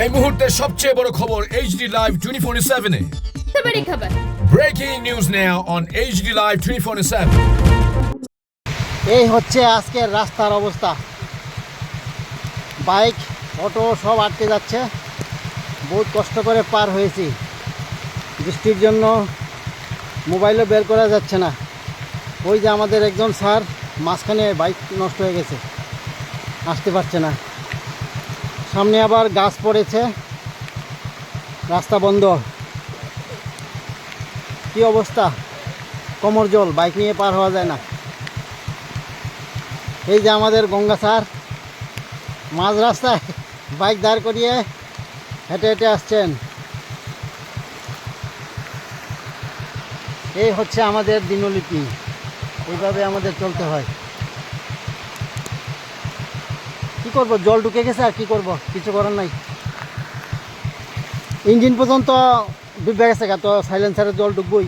এই মুহূর্তের সবচেয়ে বড় খবর HD Live 24/7 এ। बड़ी खबर। Breaking news now on HD Live 24/7। এই হচ্ছে আজকের রাস্তার অবস্থা। বাইক অটো সব আটকে যাচ্ছে। বহুত কষ্ট করে পার হয়েছি। বৃষ্টির জন্য মোবাইলও বের করা যাচ্ছে না। ওই যে আমাদের একজন স্যার মাঝখানে বাইক নষ্ট হয়ে গেছে, আসতে পারছে না। সামনে আবার গাছ পড়েছে, রাস্তা বন্ধ। কি অবস্থা, কোমর জল, বাইক নিয়ে পার হওয়া যায় না। এই যে আমাদের গঙ্গা স্যার মাঝ রাস্তায় বাইক দাঁড় করিয়ে হেঁটে হেঁটে আসছেন। এই হচ্ছে আমাদের দিনলিপি, এইভাবে আমাদের চলতে হয়। কি করব, জল ঢুকে গেছে, আর কি করব, কিছু করার নাই। ইঞ্জিন পর্যন্ত ডুবে গেছে, তো সাইলেন্সারে জল ঢুকবই।